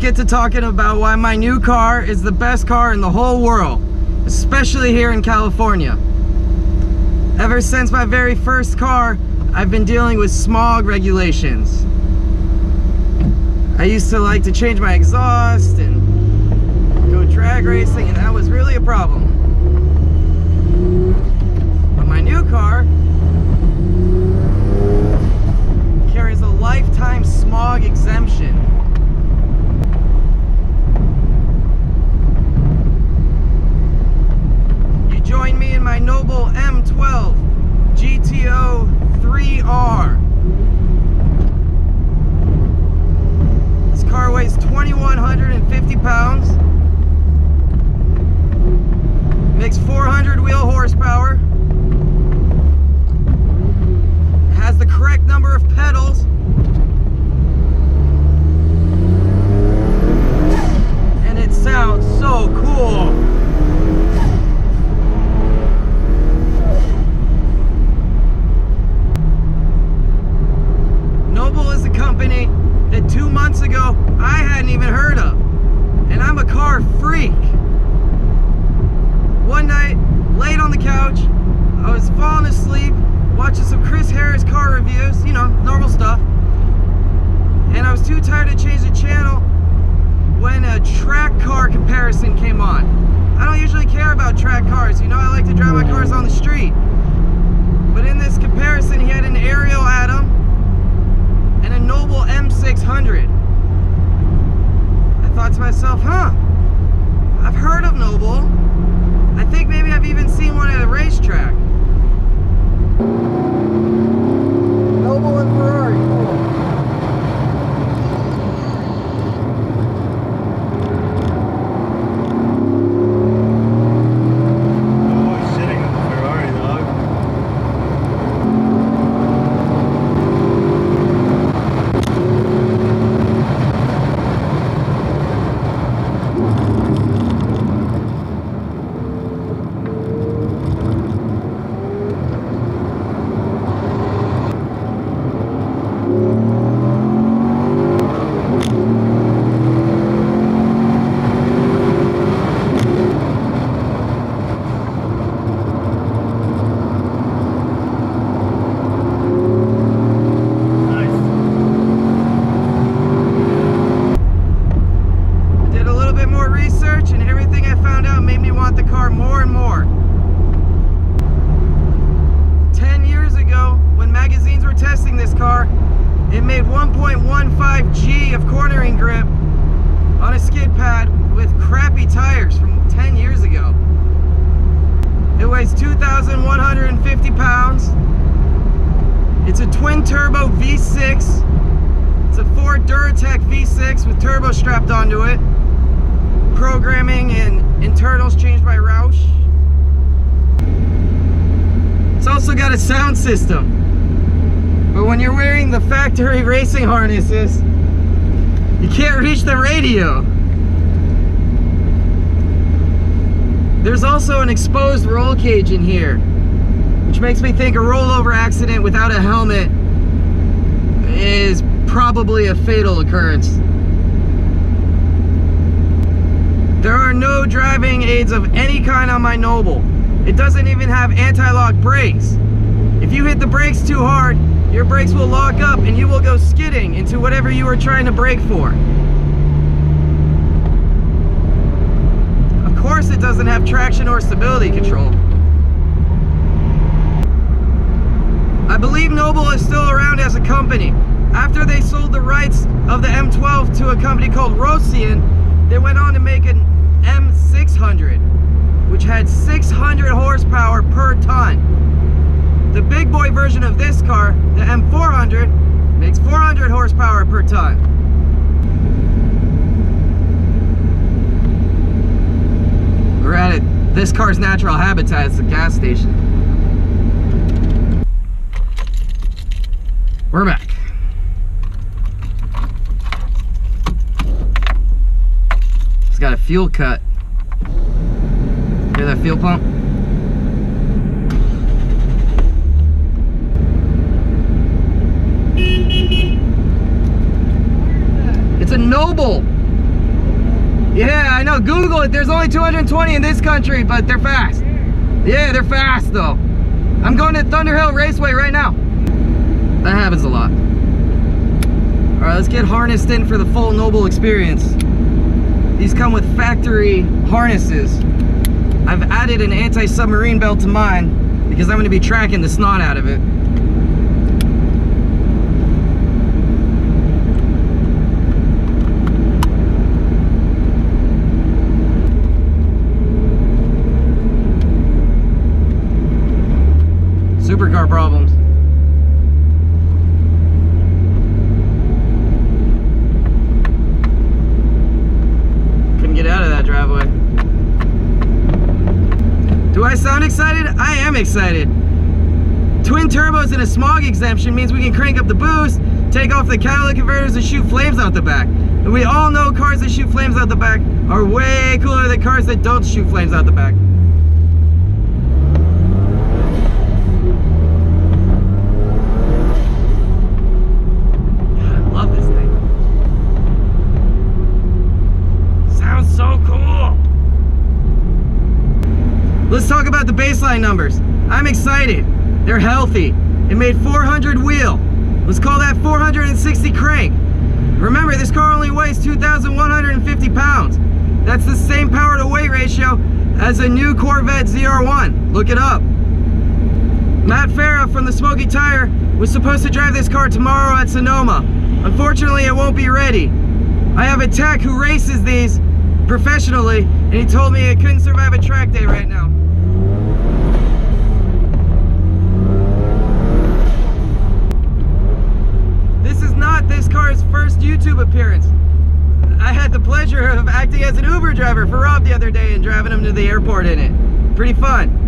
get to talking about why my new car is the best car in the whole world, especially here in California. Ever since my very first car, I've been dealing with smog regulations. I used to like to change my exhaust and go drag racing, and that was really a problem. But my new car carries a lifetime smog exemption. You join me in my Noble M12 GTO 3R. This car weighs 2,150 pounds, makes 400 wheel horsepower, has the correct number of pedals, and it sounds so cool. Noble is a company that 2 months ago I hadn't even heard of, and I'm a car freak. One night, laid on the couch, I was falling asleep, watching some Chris Harris car reviews, you know, normal stuff, and I was too tired to change the channel when a track car comparison came on. I don't usually care about track cars, you know, I like to drive my cars on the street. But in this comparison, he had an Ariel Atom and a Noble M600. I thought to myself, I've heard of Noble. I think maybe I've even seen one at a racetrack. Noble and Ferrari, cool. More and more. 10 years ago, when magazines were testing this car, it made 1.15 G of cornering grip on a skid pad with crappy tires from 10 years ago. It weighs 2,150 pounds. It's a twin turbo V6. It's a Ford Duratec V6 with turbo strapped onto it. Programming and internals changed by Roush. It's also got a sound system, but when you're wearing the factory racing harnesses, you can't reach the radio. There's also an exposed roll cage in here, which makes me think a rollover accident without a helmet is probably a fatal occurrence. There are no driving aids of any kind on my Noble. It doesn't even have anti-lock brakes. If you hit the brakes too hard, your brakes will lock up and you will go skidding into whatever you are trying to brake for. Of course it doesn't have traction or stability control. I believe Noble is still around as a company. After they sold the rights of the M12 to a company called Rosian, they went on to make an M600, which had 600 horsepower per ton. The big boy version of this car, the M400, makes 400 horsepower per ton. We're at this car's natural habitat. It's a gas station. We're back. It's got a fuel cut. Hear that fuel pump? It's a Noble. Look, there's only 220 in this country, but they're fast. Yeah, they're fast though. I'm going to Thunderhill Raceway right now. That happens a lot. All right, let's get harnessed in for the full Noble experience. These come with factory harnesses. I've added an anti-submarine belt to mine because I'm going to be tracking the snot out of it. Supercar problems. Couldn't get out of that driveway. Do I sound excited? I am excited. Twin turbos and a smog exemption means we can crank up the boost, take off the catalytic converters, and shoot flames out the back. And we all know cars that shoot flames out the back are way cooler than cars that don't shoot flames out the back. Let's talk about the baseline numbers. I'm excited. They're healthy. It made 400 wheel. Let's call that 460 crank. Remember, this car only weighs 2,150 pounds. That's the same power to weight ratio as a new Corvette ZR1. Look it up. Matt Farah from the Smoky Tire was supposed to drive this car tomorrow at Sonoma. Unfortunately, it won't be ready. I have a tech who races these professionally, and he told me it couldn't survive a track day right now. This is not this car's first YouTube appearance. I had the pleasure of acting as an Uber driver for Rob the other day and driving him to the airport in it. Pretty fun.